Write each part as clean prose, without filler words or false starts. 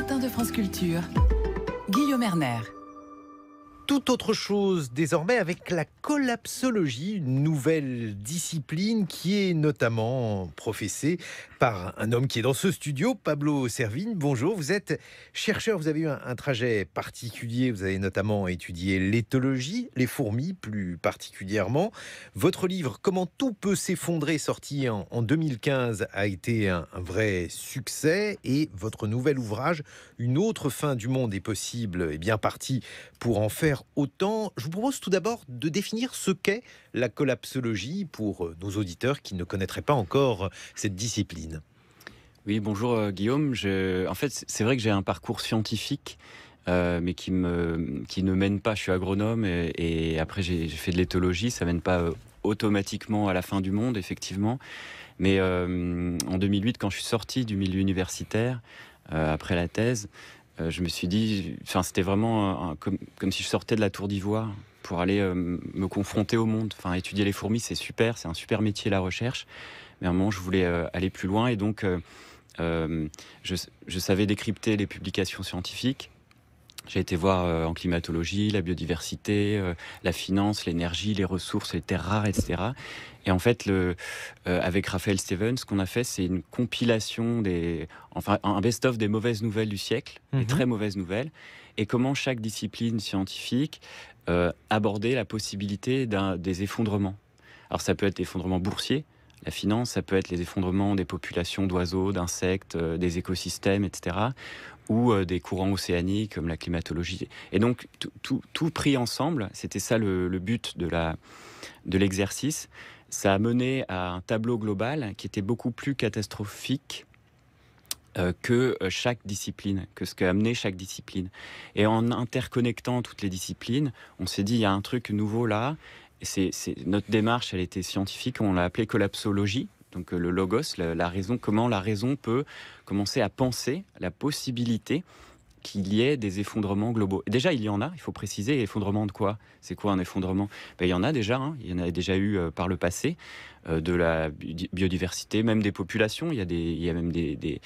matin de France Culture. Guillaume Erner. Tout autre chose désormais avec la collapsologie, une nouvelle discipline qui est notamment professée par un homme qui est dans ce studio, Pablo Servigne. Bonjour, vous êtes chercheur, vous avez eu un trajet particulier, vous avez notamment étudié l'éthologie, les fourmis plus particulièrement. Votre livre « Comment tout peut s'effondrer », sorti en 2015, a été un vrai succès, et votre nouvel ouvrage « Une autre fin du monde est possible » est bien parti pour en faire autant. Je vous propose tout d'abord de définir ce qu'est la collapsologie pour nos auditeurs qui ne connaîtraient pas encore cette discipline. Oui, bonjour Guillaume. En fait, c'est vrai que j'ai un parcours scientifique, mais qui ne mène pas. Je suis agronome et après j'ai fait de l'éthologie. Ça ne mène pas automatiquement à la fin du monde, effectivement. Mais en 2008, quand je suis sorti du milieu universitaire, après la thèse, je me suis dit, c'était vraiment comme si je sortais de la tour d'ivoire pour aller me confronter au monde. Étudier les fourmis, c'est super, c'est un super métier, la recherche. Mais à un moment, je voulais aller plus loin, et donc je savais décrypter les publications scientifiques. J'ai été voir en climatologie, la biodiversité, la finance, l'énergie, les ressources, les terres rares, etc. Et en fait, avec Raphaël Stevens, ce qu'on a fait, c'est une compilation un best-of des mauvaises nouvelles du siècle, des très mauvaises nouvelles, et comment chaque discipline scientifique abordait la possibilité des effondrements. Alors ça peut être l'effondrement boursier, la finance, ça peut être les effondrements des populations d'oiseaux, d'insectes, des écosystèmes, etc., ou des courants océaniques comme la climatologie. Et donc, tout pris ensemble, c'était ça le but de l'exercice. Ça a mené à un tableau global qui était beaucoup plus catastrophique que chaque discipline, que ce qu'a amené chaque discipline. Et en interconnectant toutes les disciplines, on s'est dit, il y a un truc nouveau là. Notre démarche, elle était scientifique, on l'a appelée collapsologie. Donc le logos, la raison, comment la raison peut commencer à penser la possibilité qu'il y ait des effondrements globaux. Et déjà, il y en a, il faut préciser, effondrement de quoi ? C'est quoi un effondrement ? Il y en a déjà, il y en a déjà eu par le passé, de la biodiversité, même des populations, il y a même des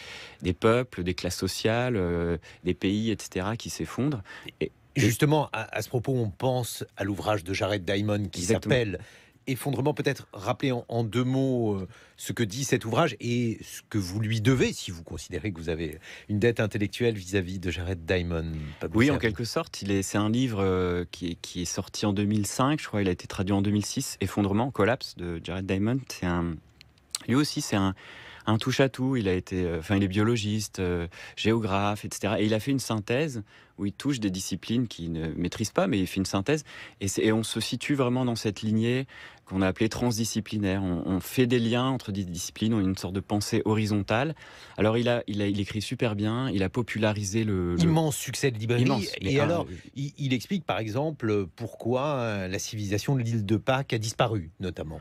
peuples, des classes sociales, des pays, etc., qui s'effondrent. Et justement, à ce propos, on pense à l'ouvrage de Jared Diamond qui s'appelle Effondrement. Peut-être rappeler en deux mots ce que dit cet ouvrage et ce que vous lui devez, si vous considérez que vous avez une dette intellectuelle vis-à-vis de Jared Diamond. Oui, en quelque sorte. C'est un livre qui est sorti en 2005, je crois. Il a été traduit en 2006. Effondrement, Collapse, de Jared Diamond. Lui aussi, c'est un touche-à-tout. Il est biologiste, géographe, etc. Et il a fait une synthèse où il touche des disciplines qu'il ne maîtrise pas, mais il fait une synthèse. Et on se situe vraiment dans cette lignée qu'on a appelée transdisciplinaire. On fait des liens entre des disciplines, on a une sorte de pensée horizontale. Alors il écrit super bien, il a popularisé immense succès de librairie. Immense, et alors, il explique par exemple pourquoi la civilisation de l'île de Pâques a disparu, notamment.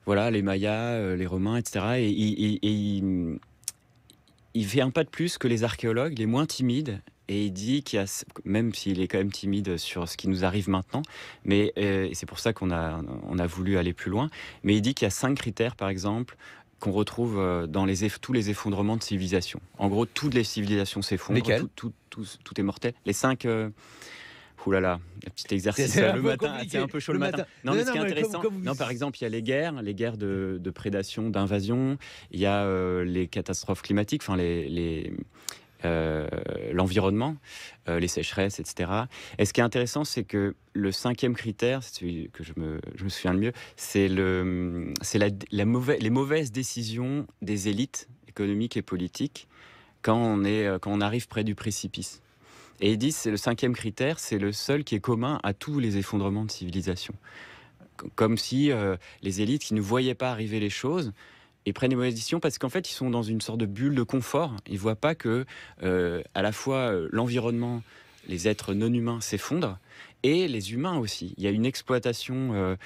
Voilà, les Mayas, les Romains, etc. Et il fait un pas de plus que les archéologues, les moins timides. Et il dit qu'il y a, même s'il est quand même timide sur ce qui nous arrive maintenant, mais c'est pour ça qu'on a voulu aller plus loin, mais il dit qu'il y a 5 critères, par exemple, qu'on retrouve dans tous les effondrements de civilisation. En gros, toutes les civilisations s'effondrent. Lesquelles ? Tout est mortel. Les 5... Ouh là là, un petit exercice le matin, c'est un peu chaud le matin. Non, mais ce qui est intéressant, par exemple, il y a les guerres de prédation, d'invasion, il y a les catastrophes climatiques, l'environnement, les sécheresses, etc. Et ce qui est intéressant, c'est que le 5e critère, c'est celui que je me souviens le mieux, c'est les mauvaises décisions des élites économiques et politiques quand on arrive près du précipice. Et ils disent, c'est le 5e critère, c'est le seul qui est commun à tous les effondrements de civilisation. Comme si les élites qui ne voyaient pas arriver les choses et prennent des mauvaises décisions parce qu'en fait, ils sont dans une sorte de bulle de confort. Ils ne voient pas que à la fois l'environnement, les êtres non humains s'effondrent et les humains aussi. Il y a une exploitation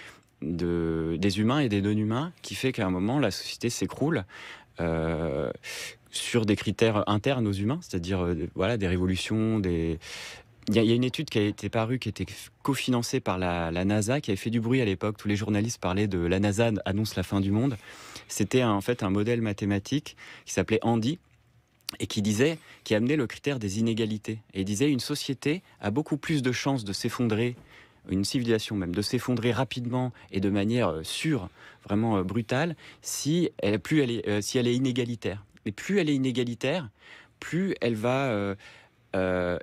des humains et des non humains qui fait qu'à un moment, la société s'écroule. Sur des critères internes aux humains, c'est-à-dire des révolutions, Il y a une étude qui a été parue, qui était cofinancée par la NASA, qui avait fait du bruit à l'époque. Tous les journalistes parlaient de la NASA annonce la fin du monde. C'était en fait un modèle mathématique qui s'appelait Andy, et qui amenait le critère des inégalités. Et il disait une société a beaucoup plus de chances de s'effondrer, une civilisation même, de s'effondrer rapidement et de manière sûre, vraiment brutale, si elle est inégalitaire. Et plus elle est inégalitaire, plus elle va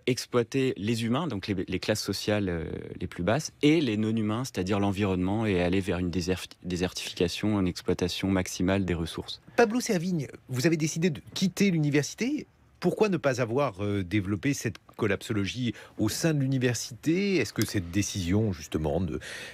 exploiter les humains, donc les classes sociales les plus basses, et les non-humains, c'est-à-dire l'environnement, et aller vers une désertification, une exploitation maximale des ressources. Pablo Servigne, vous avez décidé de quitter l'université. Pourquoi ne pas avoir développé cette collapsologie au sein de l'université? Est-ce que cette décision, justement,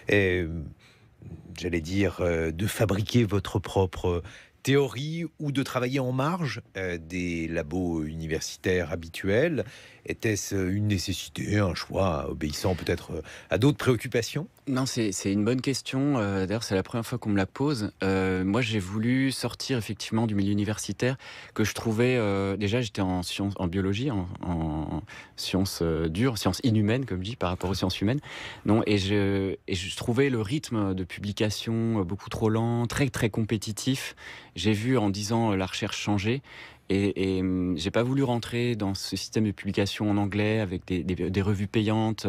j'allais dire, de fabriquer votre propre théorie ou de travailler en marge des labos universitaires habituels, était-ce une nécessité, un choix obéissant peut-être à d'autres préoccupations? Non, c'est une bonne question. D'ailleurs, c'est la première fois qu'on me la pose. Moi, j'ai voulu sortir effectivement du milieu universitaire que je trouvais... déjà, j'étais en sciences, en biologie, en sciences dures, sciences inhumaines, comme je dis, par rapport aux sciences humaines. Non, et je trouvais le rythme de publication beaucoup trop lent, très, très compétitif. J'ai vu en 10 ans la recherche changer. Et j'ai pas voulu rentrer dans ce système de publication en anglais avec des revues payantes.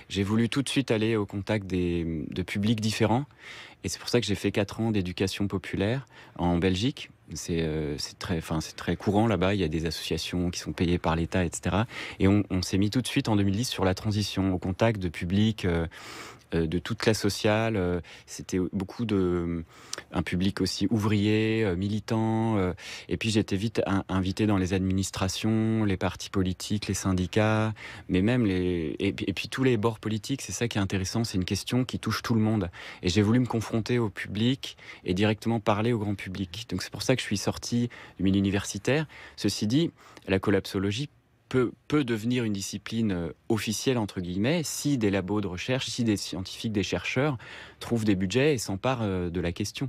J'ai voulu tout de suite aller au contact de publics différents. Et c'est pour ça que j'ai fait 4 ans d'éducation populaire en Belgique. C'est très courant là-bas. Il y a des associations qui sont payées par l'État, etc. Et on s'est mis tout de suite en 2010 sur la transition, au contact de publics de toute classe sociale. C'était beaucoup un public aussi ouvrier, militant. Et puis j'étais vite invité dans les administrations, les partis politiques, les syndicats, mais même et puis tous les bords politiques. C'est ça qui est intéressant. C'est une question qui touche tout le monde. Et j'ai voulu me confronter au public et directement parler au grand public. Donc c'est pour ça que je suis sorti du milieu universitaire. Ceci dit, la collapsologie peut devenir une discipline officielle, entre guillemets, si des labos de recherche, si des scientifiques, des chercheurs trouvent des budgets et s'emparent de la question.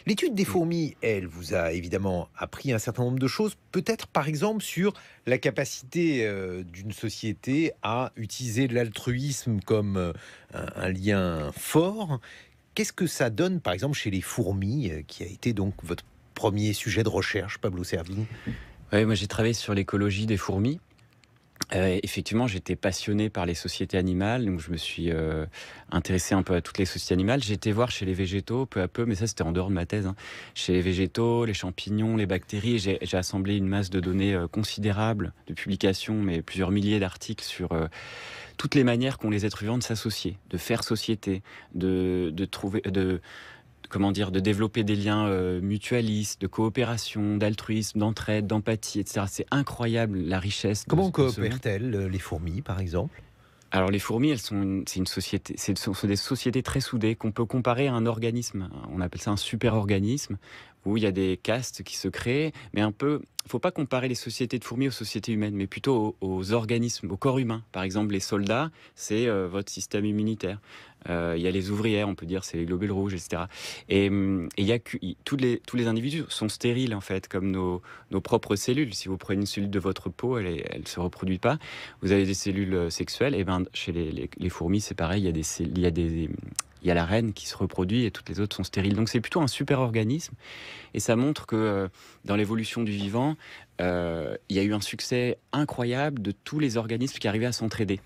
L'étude des fourmis, elle, vous a évidemment appris un certain nombre de choses, peut-être par exemple sur la capacité d'une société à utiliser l'altruisme comme un lien fort. Qu'est-ce que ça donne, par exemple, chez les fourmis, qui a été donc votre premier sujet de recherche, Pablo Servigne? Oui, moi j'ai travaillé sur l'écologie des fourmis. Effectivement, j'étais passionné par les sociétés animales, donc je me suis intéressé un peu à toutes les sociétés animales. J'ai été voir chez les végétaux peu à peu, mais ça c'était en dehors de ma thèse, hein. Chez les végétaux, les champignons, les bactéries, j'ai assemblé une masse de données considérable, de publications, mais plusieurs milliers d'articles sur toutes les manières qu'ont les êtres vivants de s'associer, de faire société, de développer des liens mutualistes, de coopération, d'altruisme, d'entraide, d'empathie, etc. C'est incroyable la richesse. Comment coopèrent-elles, les fourmis, par exemple? Alors les fourmis, c'est une société, ce sont des sociétés très soudées qu'on peut comparer à un organisme. On appelle ça un super-organisme où il y a des castes qui se créent, mais un peu. Il ne faut pas comparer les sociétés de fourmis aux sociétés humaines, mais plutôt aux organismes, au corps humain. Par exemple, les soldats, c'est votre système immunitaire. Il y a les ouvrières, on peut dire, c'est les globules rouges, etc. Et tous les individus sont stériles, en fait, comme nos propres cellules. Si vous prenez une cellule de votre peau, elle ne se reproduit pas. Vous avez des cellules sexuelles. Et ben, chez les fourmis, c'est pareil. Il y a la reine qui se reproduit et toutes les autres sont stériles. Donc c'est plutôt un super organisme. Et ça montre que dans l'évolution du vivant, il y a eu un succès incroyable de tous les organismes qui arrivaient à s'entraider.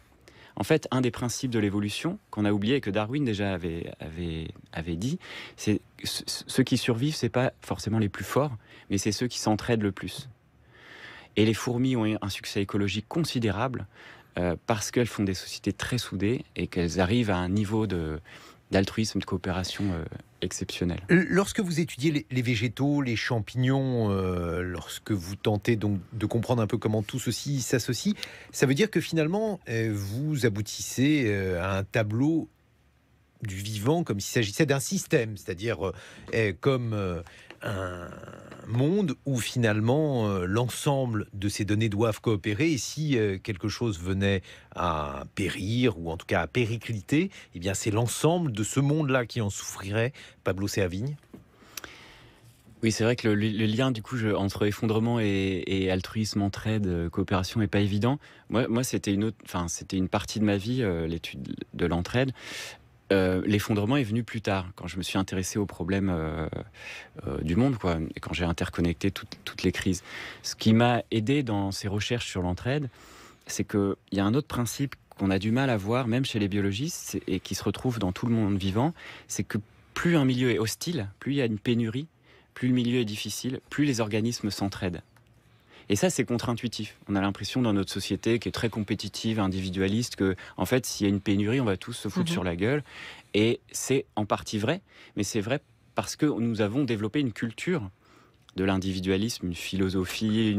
En fait, un des principes de l'évolution qu'on a oublié et que Darwin déjà avait dit, c'est ceux qui survivent, c'est pas forcément les plus forts, mais c'est ceux qui s'entraident le plus. Et les fourmis ont eu un succès écologique considérable parce qu'elles font des sociétés très soudées et qu'elles arrivent à un niveau d'altruisme, de coopération exceptionnel. Lorsque vous étudiez les végétaux, les champignons, lorsque vous tentez donc de comprendre un peu comment tout ceci s'associe, ça veut dire que finalement, vous aboutissez à un tableau du vivant comme s'il s'agissait d'un système, c'est-à-dire comme un monde où finalement l'ensemble de ces données doivent coopérer, et si quelque chose venait à périr ou en tout cas à péricliter, eh bien c'est l'ensemble de ce monde-là qui en souffrirait. Pablo Servigne? Oui, c'est vrai que le lien du coup entre effondrement et altruisme, entraide, coopération est pas évident. Moi c'était une partie de ma vie, l'étude de l'entraide. L'effondrement est venu plus tard, quand je me suis intéressé aux problèmes du monde, quoi, et quand j'ai interconnecté toutes les crises. Ce qui m'a aidé dans ces recherches sur l'entraide, c'est qu'il y a un autre principe qu'on a du mal à voir, même chez les biologistes, et qui se retrouve dans tout le monde vivant, c'est que plus un milieu est hostile, plus il y a une pénurie, plus le milieu est difficile, plus les organismes s'entraident. Et ça, c'est contre-intuitif. On a l'impression dans notre société qui est très compétitive, individualiste, que en fait, s'il y a une pénurie, on va tous se foutre sur la gueule. Et c'est en partie vrai, mais c'est vrai parce que nous avons développé une culture de l'individualisme, une philosophie,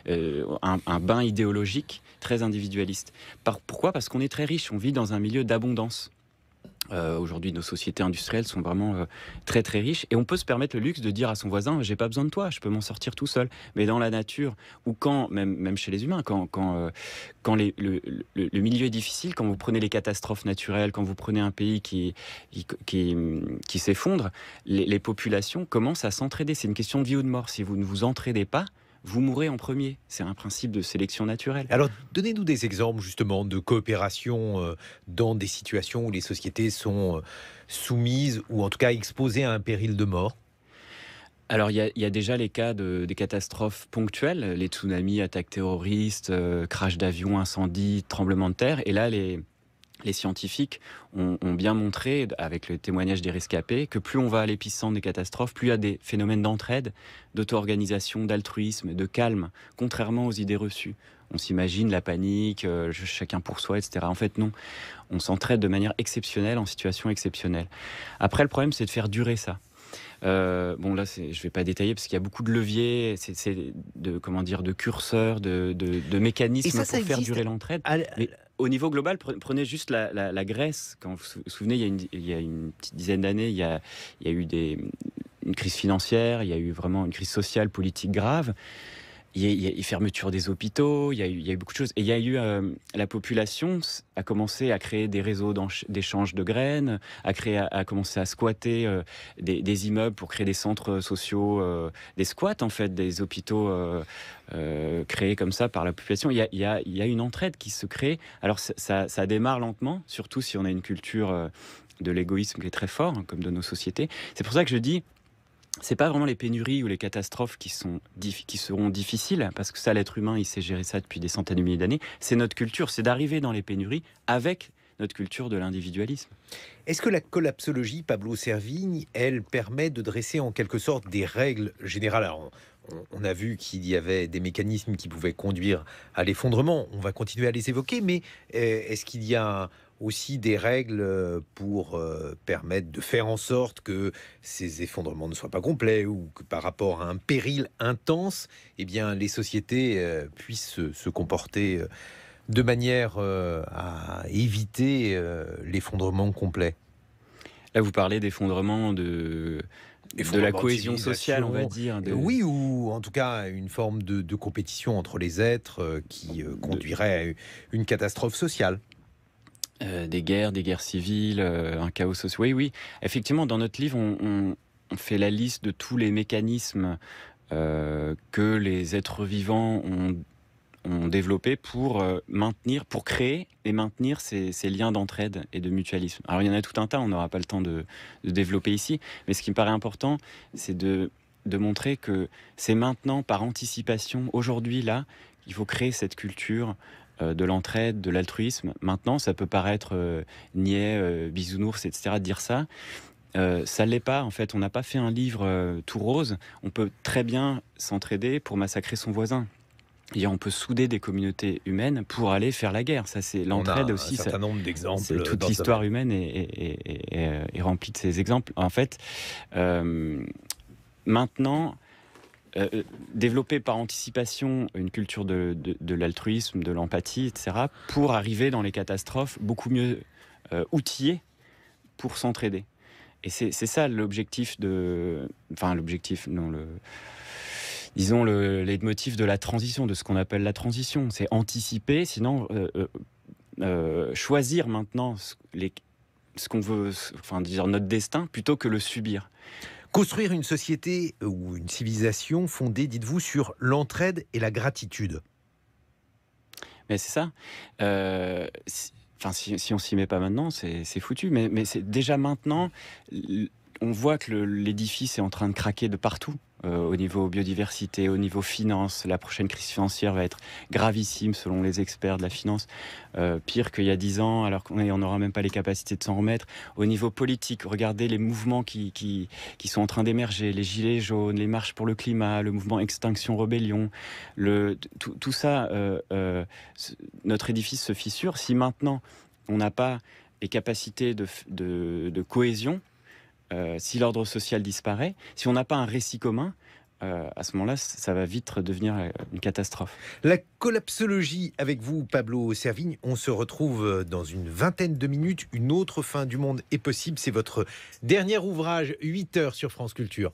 un bain idéologique très individualiste. Pourquoi ? Parce qu'on est très riche, on vit dans un milieu d'abondance. Aujourd'hui, nos sociétés industrielles sont vraiment très très riches et on peut se permettre le luxe de dire à son voisin j'ai pas besoin de toi, je peux m'en sortir tout seul. Mais dans la nature ou quand même chez les humains, quand le milieu est difficile, quand vous prenez les catastrophes naturelles, quand vous prenez un pays qui s'effondre, les populations commencent à s'entraider. C'est une question de vie ou de mort. Si vous ne vous entraidez pas, vous mourrez en premier. C'est un principe de sélection naturelle. Alors, donnez-nous des exemples justement de coopération dans des situations où les sociétés sont soumises ou en tout cas exposées à un péril de mort. Alors, il y a déjà les cas des catastrophes ponctuelles, les tsunamis, attaques terroristes, crash d'avions, incendies, tremblements de terre. Et là, les scientifiques ont bien montré, avec le témoignage des rescapés, que plus on va à l'épicentre des catastrophes, plus il y a des phénomènes d'entraide, d'auto-organisation, d'altruisme, de calme, contrairement aux idées reçues. On s'imagine la panique, chacun pour soi, etc. En fait, non. On s'entraide de manière exceptionnelle, en situation exceptionnelle. Après, le problème, c'est de faire durer ça. Là, je ne vais pas détailler parce qu'il y a beaucoup de leviers, de curseurs, de mécanismes pour faire durer l'entraide. Mais au niveau global, prenez juste la Grèce. Quand vous vous souvenez, il y a une petite dizaine d'années, il y a eu une crise financière, il y a eu vraiment une crise sociale, politique grave. Il y a eu fermeture des hôpitaux, il y a eu beaucoup de choses. Et il y a eu la population a commencé à créer des réseaux d'échange de graines, a commencé à squatter des immeubles pour créer des centres sociaux, des squats en fait, des hôpitaux créés comme ça par la population. Il y a une entraide qui se crée. Alors ça démarre lentement, surtout si on a une culture de l'égoïsme qui est très fort, hein, comme de nos sociétés. C'est pour ça que je dis, c'est pas vraiment les pénuries ou les catastrophes qui seront difficiles, parce que ça, l'être humain, il sait gérer ça depuis des centaines de milliers d'années. C'est notre culture, c'est d'arriver dans les pénuries avec notre culture de l'individualisme. Est-ce que la collapsologie, Pablo Servigne, elle permet de dresser en quelque sorte des règles générales? Alors, on a vu qu'il y avait des mécanismes qui pouvaient conduire à l'effondrement. On va continuer à les évoquer, mais est-ce qu'il y a aussi des règles pour permettre de faire en sorte que ces effondrements ne soient pas complets ou que par rapport à un péril intense, eh bien, les sociétés puissent se comporter de manière à éviter l'effondrement complet? Là, vous parlez d'effondrement de la cohésion sociale, on va dire. Oui, ou en tout cas une forme de compétition entre les êtres qui conduirait à une catastrophe sociale. Des guerres civiles, un chaos social. Oui. Effectivement, dans notre livre, on fait la liste de tous les mécanismes que les êtres vivants ont développés pour créer et maintenir ces liens d'entraide et de mutualisme. Alors, il y en a tout un tas, on n'aura pas le temps de développer ici, mais ce qui me paraît important, c'est de montrer que c'est maintenant, par anticipation, aujourd'hui, là, il faut créer cette culture de l'entraide, de l'altruisme. Maintenant, ça peut paraître niais, bisounours, etc., de dire ça. Ça ne l'est pas, en fait. On n'a pas fait un livre tout rose. On peut très bien s'entraider pour massacrer son voisin. Et on peut souder des communautés humaines pour aller faire la guerre. Ça, c'est l'entraide aussi. Un certain nombre d'exemples. Toute l'histoire humaine est remplie de ces exemples. En fait, maintenant, développer par anticipation une culture de l'altruisme, de l'empathie, etc., pour arriver dans les catastrophes beaucoup mieux outillés pour s'entraider. Et c'est ça l'objectif disons le leitmotiv de la transition, de ce qu'on appelle la transition. C'est anticiper, sinon choisir maintenant ce qu'on veut, dire notre destin, plutôt que le subir. Construire une société ou une civilisation fondée, dites-vous, sur l'entraide et la gratitude. Mais c'est ça. Enfin, si on s'y met pas maintenant, c'est foutu. Mais c'est déjà maintenant, on voit que l'édifice est en train de craquer de partout. Au niveau biodiversité, au niveau finance, la prochaine crise financière va être gravissime selon les experts de la finance, pire qu'il y a 10 ans, alors qu'on n'aura même pas les capacités de s'en remettre. Au niveau politique, regardez les mouvements qui sont en train d'émerger, les gilets jaunes, les marches pour le climat, le mouvement Extinction Rebellion, tout ça, notre édifice se fissure. Si maintenant on n'a pas les capacités de cohésion, si l'ordre social disparaît, si on n'a pas un récit commun, à ce moment-là, ça va vite devenir une catastrophe. La collapsologie avec vous, Pablo Servigne. On se retrouve dans une vingtaine de minutes. Une autre fin du monde est possible. C'est votre dernier ouvrage, 8 heures sur France Culture.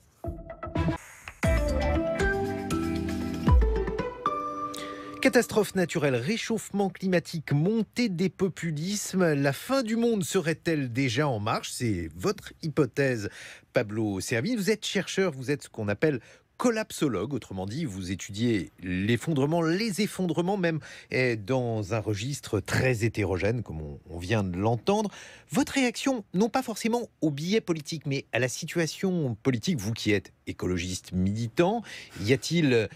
Catastrophe naturelle, réchauffement climatique, montée des populismes, la fin du monde serait-elle déjà en marche? C'est votre hypothèse, Pablo Servigne. Vous êtes chercheur, vous êtes ce qu'on appelle collapsologue, autrement dit, vous étudiez l'effondrement, les effondrements même dans un registre très hétérogène, comme on vient de l'entendre. Votre réaction, non pas forcément au biais politique, mais à la situation politique, vous qui êtes écologiste militant, y a-t-il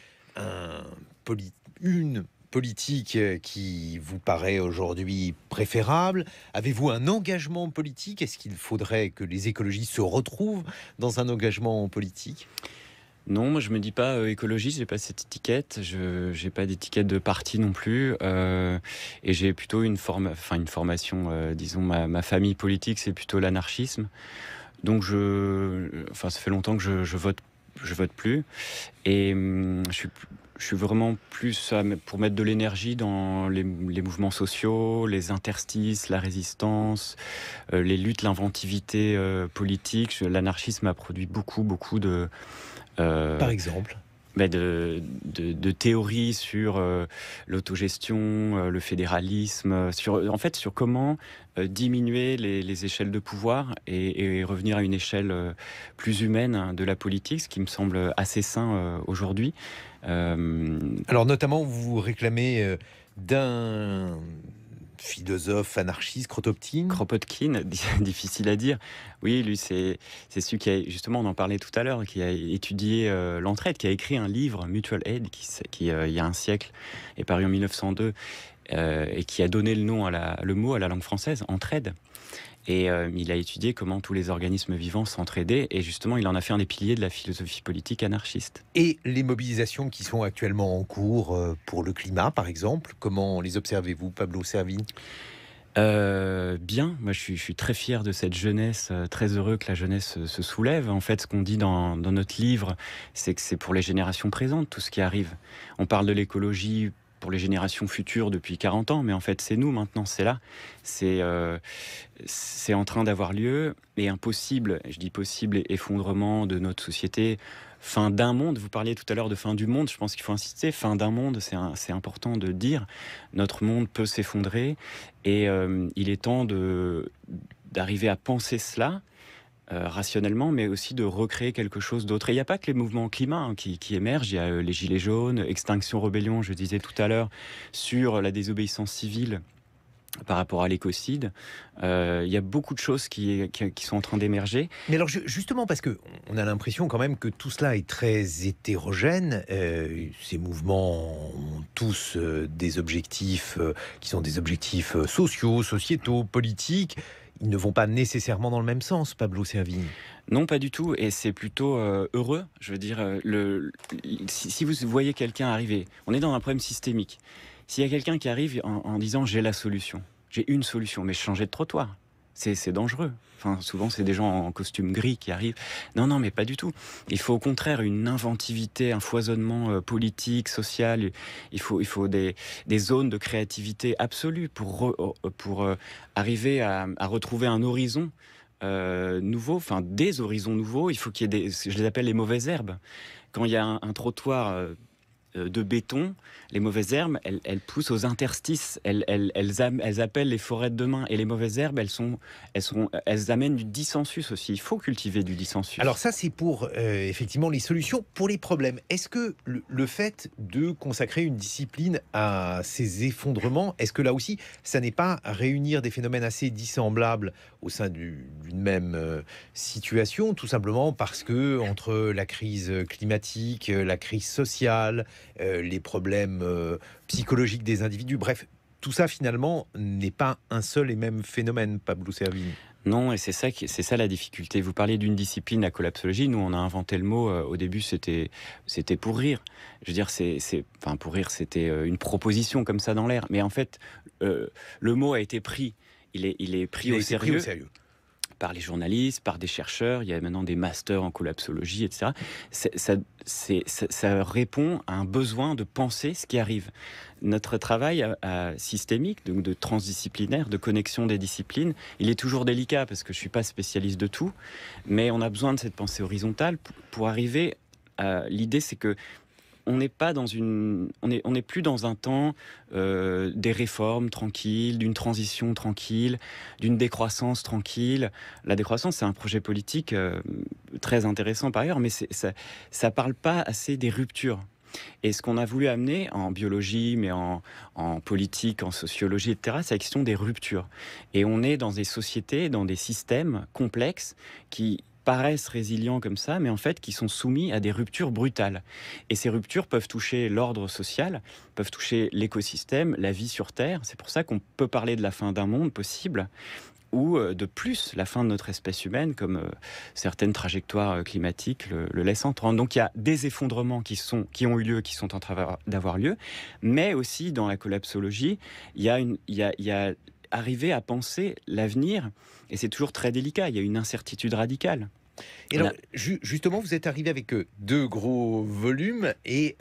une politique qui vous paraît aujourd'hui préférable? Avez-vous un engagement politique? Est-ce qu'il faudrait que les écologistes se retrouvent dans un engagement politique? Non, moi je me dis pas écologiste, j'ai pas cette étiquette, j'ai pas d'étiquette de parti non plus, et j'ai plutôt une formation, disons ma famille politique, c'est plutôt l'anarchisme. Donc ça fait longtemps que je vote plus, et je suis vraiment plus pour mettre de l'énergie dans les mouvements sociaux, les interstices, la résistance, les luttes, l'inventivité politique. L'anarchisme a produit beaucoup de... Par exemple de théories sur l'autogestion, le fédéralisme, sur comment diminuer les échelles de pouvoir et revenir à une échelle plus humaine de la politique, ce qui me semble assez sain aujourd'hui. Alors notamment, vous réclamez d'un philosophe anarchiste, Kropotkin. Kropotkin, difficile à dire. Oui, lui, c'est celui qui a, justement, on en parlait tout à l'heure, qui a étudié l'entraide, qui a écrit un livre, Mutual Aid, qui il y a un siècle, est paru en 1902, et qui a donné le mot à la langue française, entraide. Et il a étudié comment tous les organismes vivants s'entraidaient, et justement, il en a fait un des piliers de la philosophie politique anarchiste. Et les mobilisations qui sont actuellement en cours pour le climat, par exemple, comment les observez-vous, Pablo Servigne? Bien, moi je suis très fier de cette jeunesse, très heureux que la jeunesse se soulève. En fait, ce qu'on dit dans notre livre, c'est que c'est pour les générations présentes, tout ce qui arrive. On parle de l'écologie pour les générations futures depuis 40 ans, mais en fait c'est nous maintenant, c'est là. C'est en train d'avoir lieu, et un possible, je dis possible, effondrement de notre société, fin d'un monde. Vous parliez tout à l'heure de fin du monde, je pense qu'il faut insister, fin d'un monde, c'est important de dire. Notre monde peut s'effondrer, et il est temps d'arriver à penser cela, rationnellement, mais aussi de recréer quelque chose d'autre. Et il n'y a pas que les mouvements climat qui émergent, il y a les gilets jaunes, Extinction Rebellion, je disais tout à l'heure, sur la désobéissance civile par rapport à l'écocide. Il y a beaucoup de choses qui sont en train d'émerger. Mais alors justement, parce qu'on a l'impression quand même que tout cela est très hétérogène, ces mouvements ont tous des objectifs qui sont des objectifs sociaux, sociétaux, politiques. Ils ne vont pas nécessairement dans le même sens, Pablo Servigne. Non, pas du tout, et c'est plutôt heureux. Je veux dire, si vous voyez quelqu'un arriver, on est dans un problème systémique. S'il y a quelqu'un qui arrive en disant « j'ai la solution, j'ai une solution », mais changer de trottoir, c'est dangereux. Enfin, souvent, c'est des gens en costume gris qui arrivent. Non, mais pas du tout. Il faut au contraire une inventivité, un foisonnement politique, social. Il faut des zones de créativité absolue pour arriver à retrouver un horizon nouveau, enfin des horizons nouveaux. Il faut qu'il y ait je les appelle les mauvaises herbes. Quand il y a un trottoir de béton, les mauvaises herbes, elles poussent aux interstices, elles appellent les forêts de demain. Et les mauvaises herbes, elles amènent du dissensus aussi. Il faut cultiver du dissensus. Alors ça, c'est pour effectivement les solutions pour les problèmes. Est-ce que le fait de consacrer une discipline à ces effondrements, est-ce que là aussi, ça n'est pas réunir des phénomènes assez dissemblables au sein d'une même situation, tout simplement parce que entre la crise climatique, la crise sociale, les problèmes psychologiques des individus, bref, tout ça finalement n'est pas un seul et même phénomène, Pablo Servigne. Non, et c'est ça la difficulté. Vous parlez d'une discipline, la collapsologie. Nous, on a inventé le mot. Au début, c'était pour rire. Je veux dire, pour rire, c'était une proposition comme ça dans l'air. Mais en fait, le mot a été pris. Il est pris au sérieux. Par les journalistes, par des chercheurs. Il y a maintenant des masters en collapsologie, etc. Ça répond à un besoin de penser ce qui arrive. Notre travail systémique, donc de transdisciplinaire, de connexion des disciplines, il est toujours délicat parce que je ne suis pas spécialiste de tout, mais on a besoin de cette pensée horizontale pour arriver à... L'idée, c'est que on n'est plus dans un temps des réformes tranquilles, d'une transition tranquille, d'une décroissance tranquille. La décroissance, c'est un projet politique très intéressant par ailleurs, mais ça parle pas assez des ruptures. Et ce qu'on a voulu amener en biologie, mais en politique, en sociologie, etc., c'est la question des ruptures. Et on est dans des sociétés, dans des systèmes complexes qui paraissent résilients comme ça, mais en fait qui sont soumis à des ruptures brutales. Et ces ruptures peuvent toucher l'ordre social, peuvent toucher l'écosystème, la vie sur Terre. C'est pour ça qu'on peut parler de la fin d'un monde possible, ou de plus la fin de notre espèce humaine, comme certaines trajectoires climatiques le laissent entendre. Donc il y a des effondrements qui ont eu lieu, qui sont en train d'avoir lieu, mais aussi dans la collapsologie, il y a arriver à penser l'avenir, et c'est toujours très délicat, il y a une incertitude radicale. Et alors, justement, vous êtes arrivé avec 2 gros volumes, et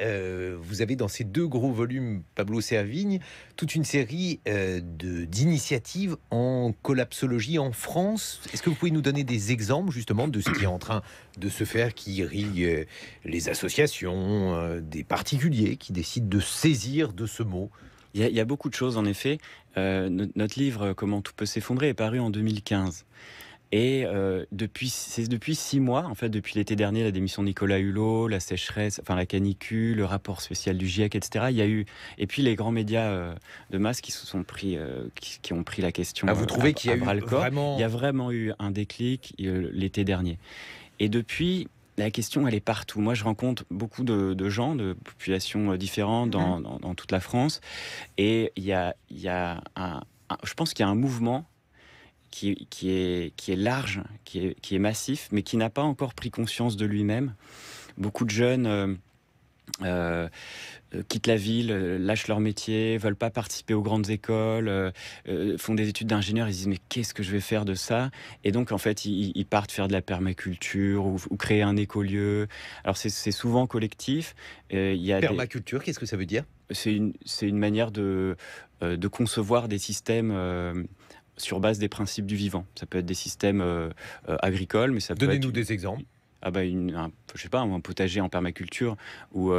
vous avez dans ces 2 gros volumes, Pablo Servigne, toute une série d'initiatives en collapsologie en France. Est-ce que vous pouvez nous donner des exemples justement de ce qui est en train de se faire, qui irrigue les associations, des particuliers qui décident de saisir de ce mot? Il y a beaucoup de choses, en effet. Notre livre « Comment tout peut s'effondrer » est paru en 2015. Et c'est depuis 6 mois, en fait, depuis l'été dernier, la démission de Nicolas Hulot, la sécheresse, enfin la canicule, le rapport spécial du GIEC, etc. Il y a eu, et puis les grands médias de masse qui se sont pris, qui ont pris la question. Vous trouvez qu'il y a eu vraiment... Il y a vraiment eu un déclic l'été dernier. Et depuis, la question, elle est partout. Moi, je rencontre beaucoup de gens, de populations différentes dans toute la France. Et je pense qu'il y a un mouvement qui est large, qui est massif, mais qui n'a pas encore pris conscience de lui-même. Beaucoup de jeunes quittent la ville, lâchent leur métier, veulent pas participer aux grandes écoles, font des études d'ingénieur, ils se disent mais qu'est-ce que je vais faire de ça? Et donc en fait ils partent faire de la permaculture ou créer un écolieu. Alors c'est souvent collectif. Permaculture, qu'est-ce que ça veut dire? C'est une manière de concevoir des systèmes sur base des principes du vivant. Ça peut être des systèmes agricoles, mais ça peut être... Donnez-nous des exemples. Je sais pas, un potager en permaculture où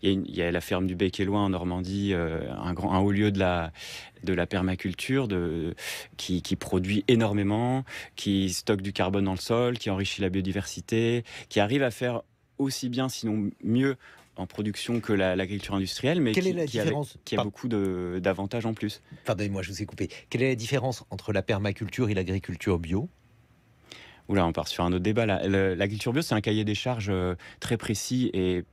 il y a la ferme du Bec et Loing en Normandie, un haut lieu de la permaculture qui produit énormément, qui stocke du carbone dans le sol, qui enrichit la biodiversité, qui arrive à faire aussi bien, sinon mieux, en production que l'agriculture industrielle, mais qui a beaucoup d'avantages en plus. Pardonnez-moi, je vous ai coupé. Quelle est la différence entre la permaculture et l'agriculture bio ? Oula, on part sur un autre débat là. L'agriculture bio, c'est un cahier des charges très précis et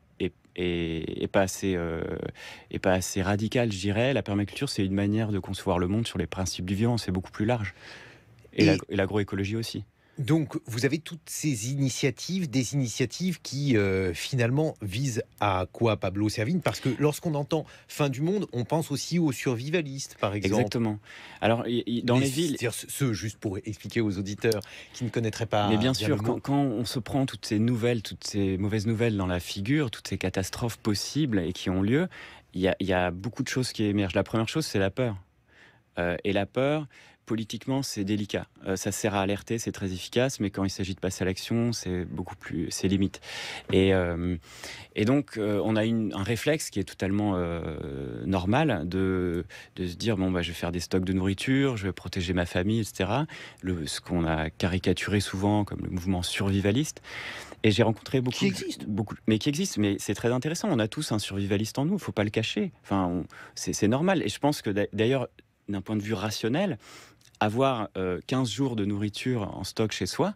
pas assez radical, je dirais. La permaculture, c'est une manière de concevoir le monde sur les principes du vivant. C'est beaucoup plus large. Et l'agroécologie aussi. Donc, vous avez toutes ces initiatives, des initiatives qui, finalement, visent à quoi, Pablo Servigne? Parce que lorsqu'on entend fin du monde, on pense aussi aux survivalistes, par exemple. Exactement. Alors, dans les villes... Ceux, juste pour expliquer aux auditeurs qui ne connaîtraient pas... Mais bien sûr, quand on se prend toutes ces mauvaises nouvelles dans la figure, toutes ces catastrophes possibles et qui ont lieu, il y a beaucoup de choses qui émergent. La première chose, c'est la peur. Et la peur... politiquement, c'est délicat. Ça sert à alerter, c'est très efficace, mais quand il s'agit de passer à l'action, c'est limite. Et donc, on a un réflexe qui est totalement normal de se dire, bon, je vais faire des stocks de nourriture, je vais protéger ma famille, etc. Ce qu'on a caricaturé souvent comme le mouvement survivaliste. Et j'ai rencontré beaucoup... Qui existe, mais c'est très intéressant. On a tous un survivaliste en nous, il ne faut pas le cacher. Enfin, c'est normal. Et je pense que d'ailleurs, d'un point de vue rationnel, avoir 15 jours de nourriture en stock chez soi,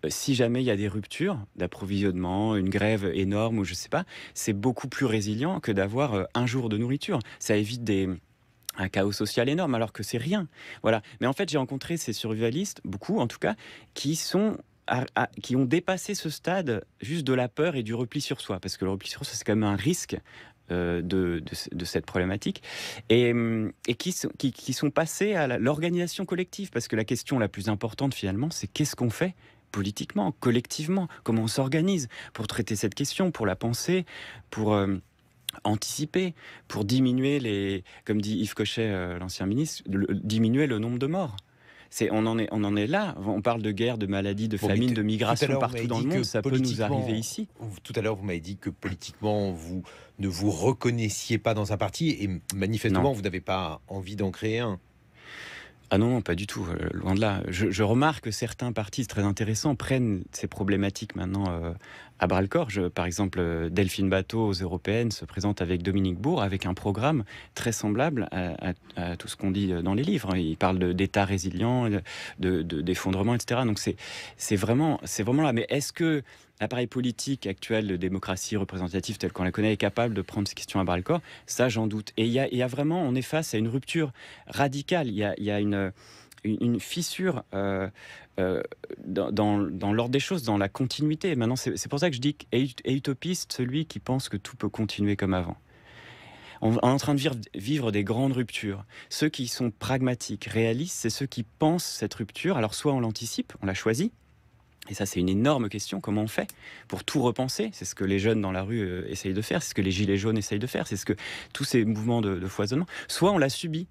si jamais il y a des ruptures d'approvisionnement, une grève énorme ou je sais pas, c'est beaucoup plus résilient que d'avoir un jour de nourriture. Ça évite un chaos social énorme, alors que c'est rien. Voilà. Mais en fait, j'ai rencontré ces survivalistes, beaucoup en tout cas, qui ont dépassé ce stade juste de la peur et du repli sur soi. Parce que le repli sur soi, c'est quand même un risque de cette problématique. Et qui sont passés à l'organisation collective. Parce que la question la plus importante, finalement, c'est qu'est-ce qu'on fait politiquement, collectivement, comment on s'organise pour traiter cette question, pour la penser, pour anticiper, pour diminuer comme dit Yves Cochet, l'ancien ministre, diminuer le nombre de morts. On en est là. On parle de guerre, de maladie, de famine, de migration partout dans le monde. Ça peut nous arriver ici. Tout à l'heure, vous m'avez dit que politiquement, vous ne vous reconnaissiez pas dans un parti et manifestement, vous n'avez pas envie d'en créer un. Ah non, pas du tout, loin de là. Je remarque que certains partis, c'est très intéressant, prennent ces problématiques maintenant à bras-le-corps. Par exemple, Delphine Batho aux Européennes se présente avec Dominique Bourg, avec un programme très semblable à tout ce qu'on dit dans les livres. Il parle d'État résilient, d'effondrement, etc. Donc c'est vraiment là. Mais est-ce que l'appareil politique actuel de démocratie représentative tel qu'on la connaît est capable de prendre ces questions à bras-le-corps? Ça, j'en doute. Et il y a vraiment, on est face à une rupture radicale. Il y a une fissure dans l'ordre des choses, dans la continuité. Maintenant, c'est pour ça que je dis qu'est utopiste celui qui pense que tout peut continuer comme avant. On est en train de vivre des grandes ruptures. Ceux qui sont pragmatiques, réalistes, c'est ceux qui pensent cette rupture. Alors soit on l'anticipe, on la choisit. Et ça, c'est une énorme question. Comment on fait pour tout repenser? C'est ce que les jeunes dans la rue essayent de faire, c'est ce que les gilets jaunes essayent de faire, c'est ce que tous ces mouvements de foisonnement. Soit on l'a subi.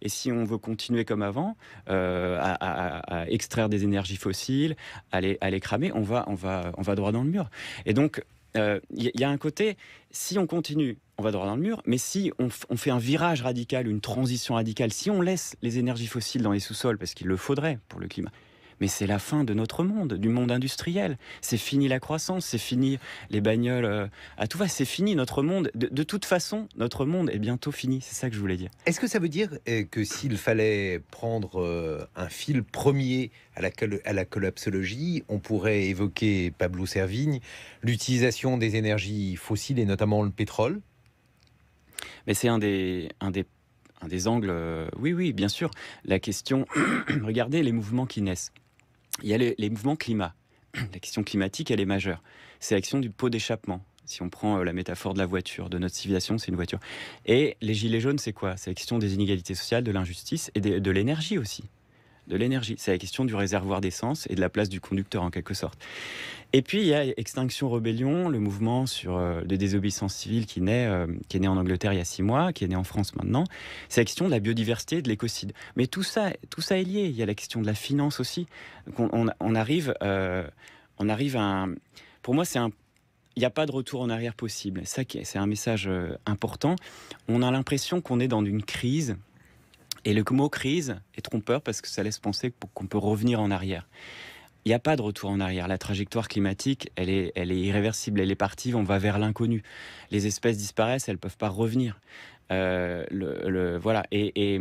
Et si on veut continuer comme avant, à extraire des énergies fossiles, à les cramer, on va droit dans le mur. Et donc, il y a un côté, si on continue, on va droit dans le mur, mais si on fait un virage radical, une transition radicale, si on laisse les énergies fossiles dans les sous-sols, parce qu'il le faudrait pour le climat, mais c'est la fin de notre monde, du monde industriel. C'est fini la croissance, c'est fini les bagnoles à tout va, c'est fini notre monde. De toute façon, notre monde est bientôt fini, c'est ça que je voulais dire. Est-ce que ça veut dire que s'il fallait prendre un fil premier à la collapsologie, on pourrait évoquer Pablo Servigne, l'utilisation des énergies fossiles et notamment le pétrole? Mais c'est un des angles, oui, bien sûr. La question, regardez les mouvements qui naissent. Il y a les mouvements climat. La question climatique, elle est majeure. C'est la question du pot d'échappement. Si on prend la métaphore de la voiture, de notre civilisation, c'est une voiture. Et les gilets jaunes, c'est quoi? C'est la question des inégalités sociales, de l'injustice et de l'énergie aussi. De l'énergie. C'est la question du réservoir d'essence et de la place du conducteur en quelque sorte. Et puis il y a Extinction Rebellion, le mouvement de désobéissance civile qui est né en Angleterre il y a 6 mois, qui est né en France maintenant. C'est la question de la biodiversité et de l'écocide. Mais tout ça est lié. Il y a la question de la finance aussi. Donc on arrive à un... Pour moi, il n'y a pas de retour en arrière possible. Ça, c'est un message important. On a l'impression qu'on est dans une crise. Et le mot crise est trompeur parce que ça laisse penser qu'on peut revenir en arrière. Il n'y a pas de retour en arrière. La trajectoire climatique, elle est irréversible. Elle est partie, on va vers l'inconnu. Les espèces disparaissent, elles ne peuvent pas revenir. Voilà. Et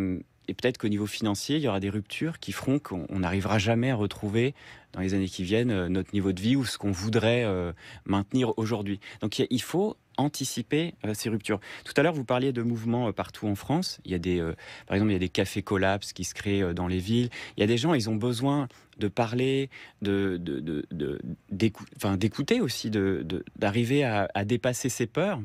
peut-être qu'au niveau financier, il y aura des ruptures qui feront qu'on n'arrivera jamais à retrouver, dans les années qui viennent, notre niveau de vie ou ce qu'on voudrait maintenir aujourd'hui. Donc il faut anticiper ces ruptures. Tout à l'heure, vous parliez de mouvements partout en France. Il y a par exemple, il y a des cafés collapses qui se créent dans les villes. Il y a des gens, ils ont besoin de parler, d'écouter aussi, d'arriver à dépasser ses peurs.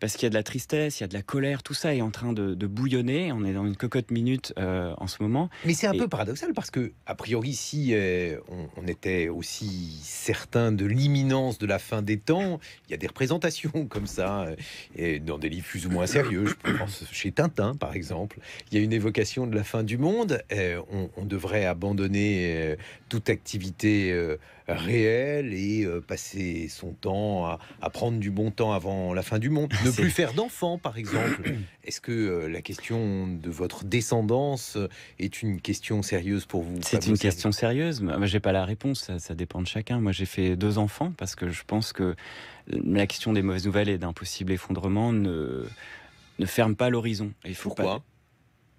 parce qu'il y a de la tristesse, il y a de la colère, tout ça est en train de bouillonner. On est dans une cocotte minute en ce moment. Mais c'est un peu paradoxal parce que, a priori, si on était aussi certain de l'imminence de la fin des temps, il y a des représentations comme ça, et dans des livres plus ou moins sérieux. Je pense chez Tintin, par exemple. Il y a une évocation de la fin du monde. On devrait abandonner toute activité réelle et passer son temps à prendre du bon temps avant la fin du monde. Ne plus faire d'enfants, par exemple. Est-ce que la question de votre descendance est une question sérieuse pour vous? C'est une question sérieuse. Moi, j'ai pas la réponse. Ça dépend de chacun. Moi, j'ai fait 2 enfants parce que je pense que la question des mauvaises nouvelles et d'un possible effondrement ne ferme pas l'horizon. Pourquoi?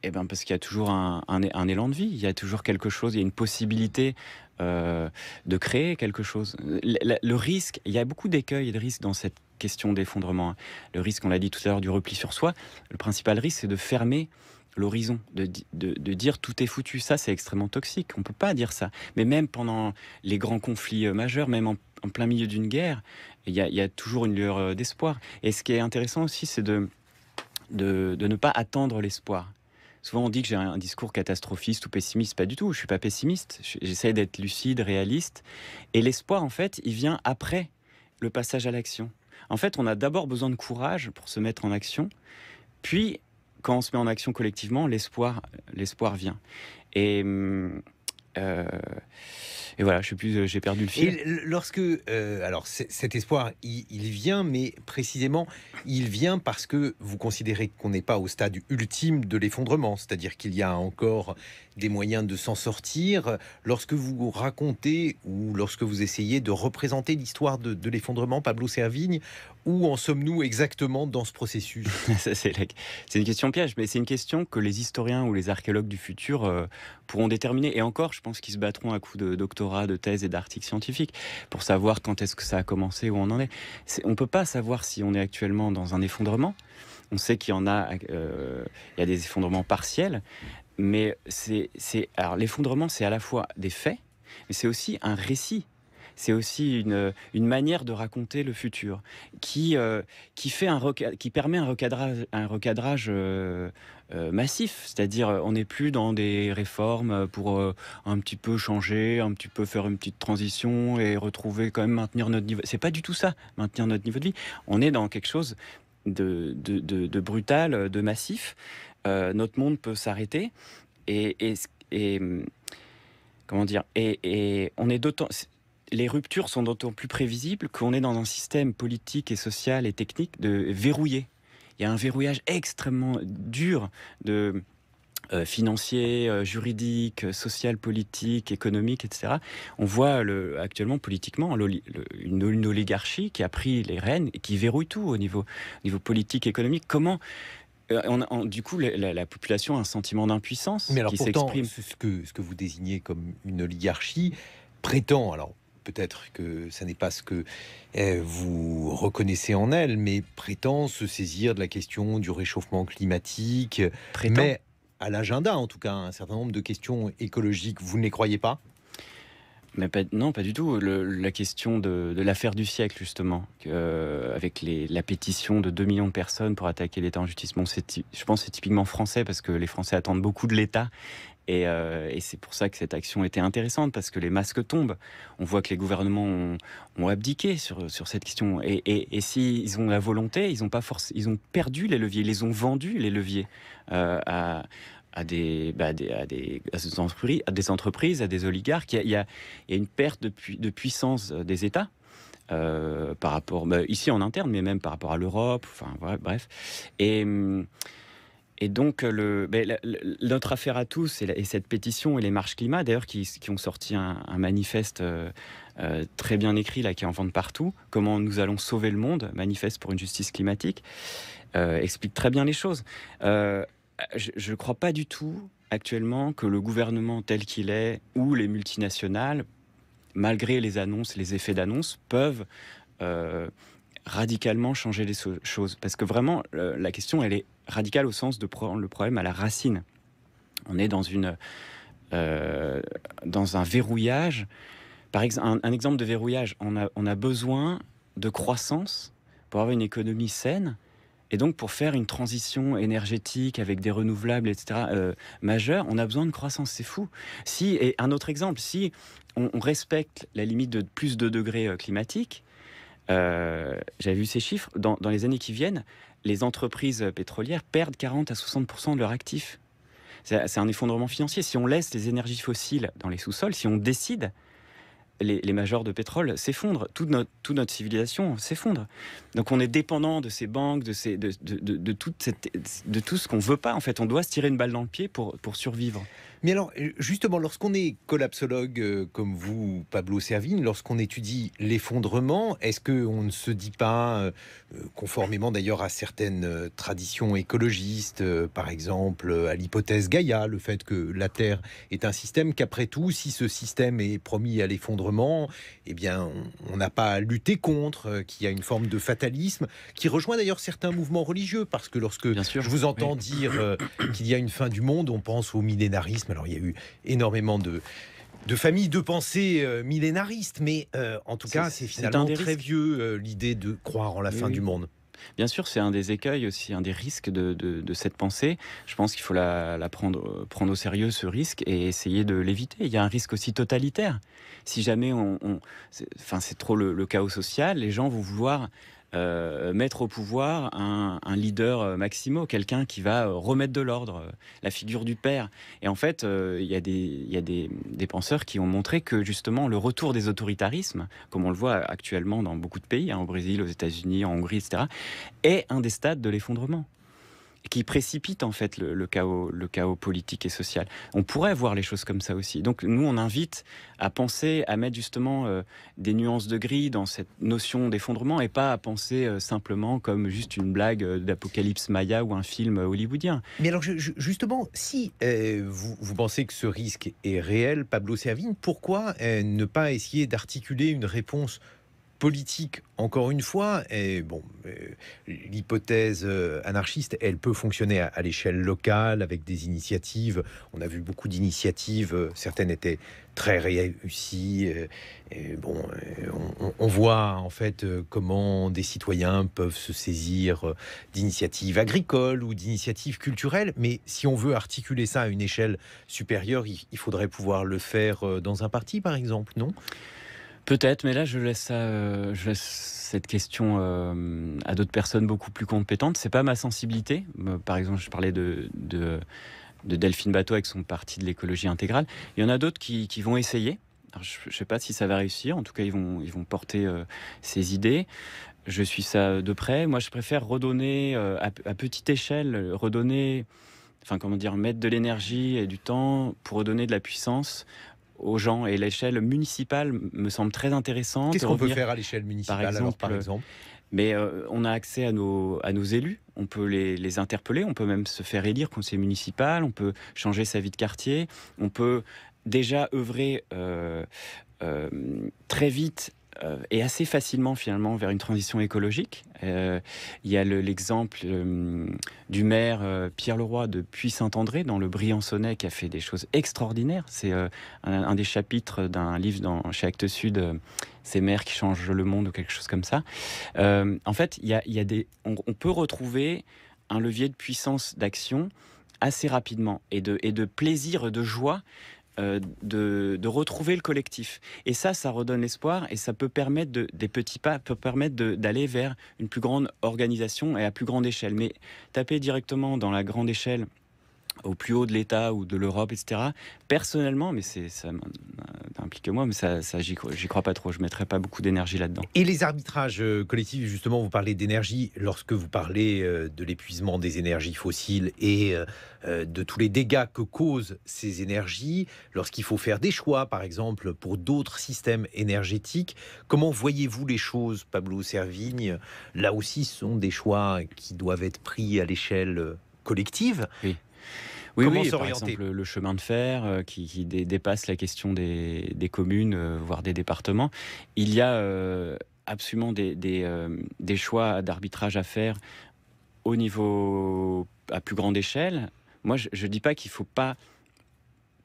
Eh ben parce qu'il y a toujours un élan de vie. Il y a toujours quelque chose. Il y a une possibilité de créer quelque chose. Le risque, il y a beaucoup d'écueils et de risques dans cette question d'effondrement. Le risque, on l'a dit tout à l'heure, du repli sur soi. Le principal risque, c'est de fermer l'horizon, de dire tout est foutu. Ça, c'est extrêmement toxique. On ne peut pas dire ça. Mais même pendant les grands conflits majeurs, même en plein milieu d'une guerre, il y a toujours une lueur d'espoir. Et ce qui est intéressant aussi, c'est de ne pas attendre l'espoir. Souvent, on dit que j'ai un discours catastrophiste ou pessimiste. Pas du tout, je ne suis pas pessimiste. J'essaie d'être lucide, réaliste. Et l'espoir, en fait, il vient après le passage à l'action. En fait, on a d'abord besoin de courage pour se mettre en action. Puis, quand on se met en action collectivement, l'espoir vient. Et voilà, je sais plus, j'ai perdu le fil. Et lorsque, alors cet espoir, il vient, mais précisément, il vient parce que vous considérez qu'on n'est pas au stade ultime de l'effondrement, c'est-à-dire qu'il y a encore des moyens de s'en sortir. Lorsque vous racontez ou lorsque vous essayez de représenter l'histoire de l'effondrement, Pablo Servigne, où en sommes-nous exactement dans ce processus? C'est une question piège, mais c'est une question que les historiens ou les archéologues du futur pourront déterminer. Et encore, je pense qu'ils se battront à coups de doctorat, de thèse et d'articles scientifiques pour savoir quand est-ce que ça a commencé, où on en est. On ne peut pas savoir si on est actuellement dans un effondrement. On sait qu'il y en a, il y a des effondrements partiels, mais alors l'effondrement, c'est à la fois des faits, mais c'est aussi un récit. C'est aussi une manière de raconter le futur qui permet un recadrage massif. C'est-à-dire, on n'est plus dans des réformes pour un petit peu changer, un petit peu faire une petite transition et retrouver quand même maintenir notre niveau. C'est pas du tout ça, maintenir notre niveau de vie. On est dans quelque chose de brutal, de massif. Notre monde peut s'arrêter et comment dire, et on est d'autant... Les ruptures sont d'autant plus prévisibles qu'on est dans un système politique et social et technique verrouillé. Il y a un verrouillage extrêmement dur de financier, juridique, social, politique, économique, etc. On voit actuellement politiquement une oligarchie qui a pris les rênes et qui verrouille tout au niveau politique, économique. Comment du coup, la population a un sentiment d'impuissance Mais alors qui pourtant, s'exprime. ce que vous désignez comme une oligarchie prétend, alors peut-être que ça n'est pas ce que vous reconnaissez en elle, mais prétend se saisir de la question du réchauffement climatique, mais à l'agenda en tout cas, un certain nombre de questions écologiques. Vous ne les croyez pas? Mais non, pas du tout. La question de l'affaire du siècle, justement, avec la pétition de 2 millions de personnes pour attaquer l'État en justice. Bon, je pense que c'est typiquement français, parce que les Français attendent beaucoup de l'État. Et c'est pour ça que cette action était intéressante, parce que les masques tombent. On voit que les gouvernements ont abdiqué sur cette question. Et s'ils ont la volonté, ils ont perdu les leviers, ils les ont vendus, les leviers, à des entreprises, à des oligarques. Il y a une perte de puissance des États par rapport, ici en interne, mais même par rapport à l'Europe. Enfin, bref. Et donc, notre affaire à tous et cette pétition et les marches climat, d'ailleurs, qui ont sorti un manifeste très bien écrit, là, qui est en vente partout, comment nous allons sauver le monde, manifeste pour une justice climatique, explique très bien les choses. Je ne crois pas du tout actuellement que le gouvernement tel qu'il est ou les multinationales, malgré les annonces, les effets d'annonce, peuvent radicalement changer les choses. Parce que vraiment, la question, elle est radicale au sens de prendre le problème à la racine. On est dans un verrouillage. Par exemple, un exemple de verrouillage, on a besoin de croissance pour avoir une économie saine, Et donc, pour faire une transition énergétique avec des renouvelables, etc., majeure, on a besoin de croissance. C'est fou. Et un autre exemple, si on respecte la limite de plus de degrés climatiques, j'avais vu ces chiffres, dans les années qui viennent, les entreprises pétrolières perdent 40 à 60% de leurs actifs. C'est un effondrement financier. Si on laisse les énergies fossiles dans les sous-sols, si on décide, les majors de pétrole s'effondrent, toute notre civilisation s'effondre. Donc on est dépendant de ces banques, de tout ce qu'on ne veut pas. En fait, on doit se tirer une balle dans le pied pour survivre. Mais alors, justement, lorsqu'on est collapsologue comme vous, Pablo Servigne, lorsqu'on étudie l'effondrement, est-ce qu'on ne se dit pas, conformément d'ailleurs à certaines traditions écologistes, par exemple à l'hypothèse Gaïa, le fait que la Terre est un système, qu'après tout, si ce système est promis à l'effondrement, eh bien, on n'a pas à lutter contre, qu'il y a une forme de fatalisme, qui rejoint d'ailleurs certains mouvements religieux, parce que lorsque je vous entends dire qu'il y a une fin du monde, on pense au millénarisme. Alors, il y a eu énormément de familles de pensée millénaristes, mais en tout cas, c'est finalement très vieux, l'idée de croire en la fin du monde. Bien sûr, c'est un des écueils aussi, un des risques de cette pensée. Je pense qu'il faut la prendre au sérieux, ce risque, et essayer de l'éviter. Il y a un risque aussi totalitaire. Si jamais c'est trop le chaos social, les gens vont vouloir mettre au pouvoir un leader maximo, quelqu'un qui va remettre de l'ordre, la figure du père. Et en fait, il y a des penseurs qui ont montré que justement le retour des autoritarismes, comme on le voit actuellement dans beaucoup de pays, au Brésil, aux États-Unis, en Hongrie, etc., est un des stades de l'effondrement, qui précipite en fait le chaos politique et social. On pourrait voir les choses comme ça aussi. Donc nous, on invite à penser, à mettre justement des nuances de gris dans cette notion d'effondrement, et pas à penser simplement comme juste une blague d'apocalypse maya ou un film hollywoodien. Mais alors justement, si vous pensez que ce risque est réel, Pablo Servigne, pourquoi ne pas essayer d'articuler une réponse politique, encore une fois? Et bon, l'hypothèse anarchiste, elle peut fonctionner à l'échelle locale avec des initiatives. On a vu beaucoup d'initiatives, certaines étaient très réussies. On voit en fait comment des citoyens peuvent se saisir d'initiatives agricoles ou d'initiatives culturelles. Mais si on veut articuler ça à une échelle supérieure, il faudrait pouvoir le faire dans un parti, par exemple, non ? Peut-être, mais là je laisse cette question à d'autres personnes beaucoup plus compétentes. C'est pas ma sensibilité. Par exemple, je parlais de Delphine Batho avec son parti de l'écologie intégrale. Il y en a d'autres qui vont essayer. Alors, je ne sais pas si ça va réussir. En tout cas, ils vont porter ces idées. Je suis ça de près. Moi, je préfère redonner à petite échelle, mettre de l'énergie et du temps pour redonner de la puissance aux gens, et l'échelle municipale me semble très intéressante. Qu'est-ce qu'on peut faire à l'échelle municipale, par exemple ? Mais on a accès à nos élus, on peut les interpeller, on peut même se faire élire conseiller municipal, on peut changer sa vie de quartier, on peut déjà œuvrer très vite et assez facilement finalement vers une transition écologique. Il y a l'exemple du maire Pierre Leroy de Puy-Saint-André dans le Briançonnais, qui a fait des choses extraordinaires. C'est un des chapitres d'un livre chez Actes Sud, Ces maires qui changent le monde, ou quelque chose comme ça. En fait, on peut retrouver un levier de puissance d'action assez rapidement, et de plaisir, de joie, de retrouver le collectif. Et ça redonne l'espoir, et ça peut permettre des petits pas, peut permettre d'aller vers une plus grande organisation et à plus grande échelle. Mais taper directement dans la grande échelle, au plus haut de l'État ou de l'Europe, etc. Personnellement, mais ça implique moi, mais j'y crois pas trop. Je mettrai pas beaucoup d'énergie là-dedans. Et les arbitrages collectifs, justement, vous parlez d'énergie, lorsque vous parlez de l'épuisement des énergies fossiles et de tous les dégâts que causent ces énergies, lorsqu'il faut faire des choix, par exemple, pour d'autres systèmes énergétiques, comment voyez-vous les choses, Pablo Servigne ? Là aussi, ce sont des choix qui doivent être pris à l'échelle collective. Oui. Oui, par exemple le chemin de fer qui dépasse la question des communes, voire des départements. Il y a absolument des choix d'arbitrage à faire au niveau à plus grande échelle. Moi, je ne dis pas qu'il ne faut pas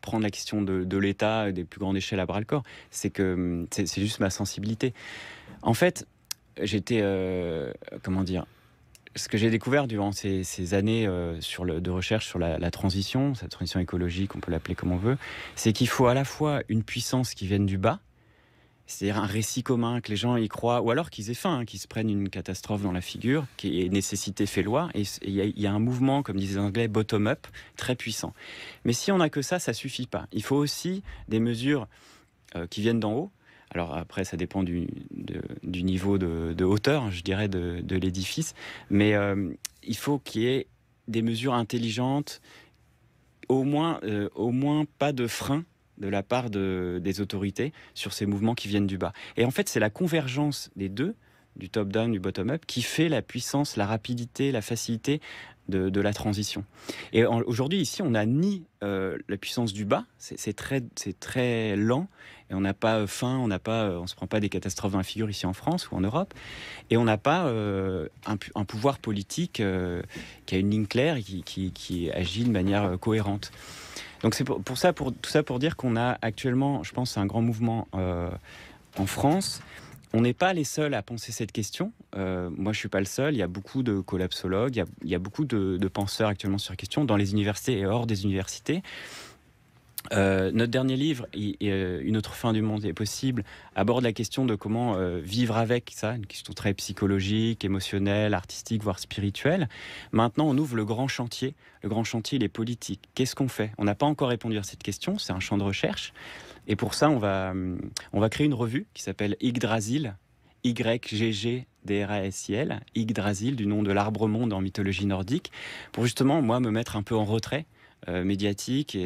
prendre la question de l'État et des plus grandes échelles à bras-le-corps. C'est juste ma sensibilité. En fait, j'étais... ce que j'ai découvert durant ces années de recherche sur la transition, cette transition écologique, on peut l'appeler comme on veut, c'est qu'il faut à la fois une puissance qui vienne du bas, c'est-à-dire un récit commun, que les gens y croient, ou alors qu'ils aient faim, qu'ils se prennent une catastrophe dans la figure, qui est nécessité fait loi, et il y a un mouvement, comme disent les Anglais, bottom-up, très puissant. Mais si on n'a que ça suffit pas. Il faut aussi des mesures qui viennent d'en haut. Alors après, ça dépend du niveau de hauteur, je dirais, de l'édifice, mais il faut qu'il y ait des mesures intelligentes, au moins pas de frein de la part des autorités sur ces mouvements qui viennent du bas. Et en fait, c'est la convergence des deux, du top-down, du bottom-up, qui fait la puissance, la rapidité, la facilité de la transition. Et aujourd'hui, ici, on n'a ni la puissance du bas, c'est très lent, et on n'a pas faim, on ne se prend pas des catastrophes dans la figure ici en France ou en Europe, et on n'a pas un pouvoir politique qui a une ligne claire et qui agit de manière cohérente. Donc c'est tout ça pour dire qu'on a actuellement, je pense, un grand mouvement en France. On n'est pas les seuls à penser cette question. Moi, je ne suis pas le seul. Il y a beaucoup de collapsologues, il y a beaucoup de penseurs actuellement sur la question, dans les universités et hors des universités. Notre dernier livre, Une autre fin du monde est possible, aborde la question de comment vivre avec ça, une question très psychologique, émotionnelle, artistique, voire spirituelle. Maintenant, on ouvre le grand chantier. Le grand chantier, il est politique. Qu'est-ce qu'on fait? On n'a pas encore répondu à cette question, c'est un champ de recherche. Et pour ça, on va créer une revue qui s'appelle Yggdrasil, YGGDRASIL, Yggdrasil, du nom de l'arbre-monde en mythologie nordique, pour justement, moi, me mettre un peu en retrait médiatique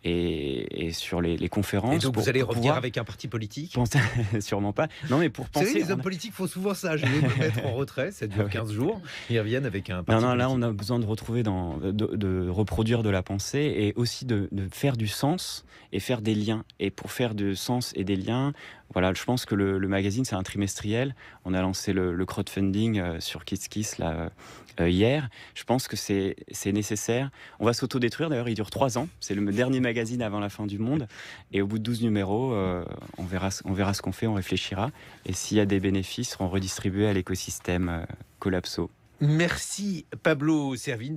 et sur les conférences. Et donc vous allez revenir avec un parti politique? Sûrement pas. Non, mais pour penser... Vous savez, les hommes politiques font souvent ça. Je vais me mettre en retrait, ça dure 15 jours. Ils reviennent avec un parti politique. Là, on a besoin de retrouver, de reproduire de la pensée et aussi de faire du sens et faire des liens. Et pour faire du sens et des liens, voilà, je pense que le magazine, c'est un trimestriel. On a lancé le crowdfunding sur KissKiss hier. Je pense que c'est nécessaire. On va s'autodétruire. D'ailleurs, il dure 3 ans. C'est le dernier magazine avant la fin du monde. Et au bout de 12 numéros, on verra ce qu'on fait, on réfléchira. Et s'il y a des bénéfices, seront redistribués à l'écosystème Collapso. Merci Pablo Servigne.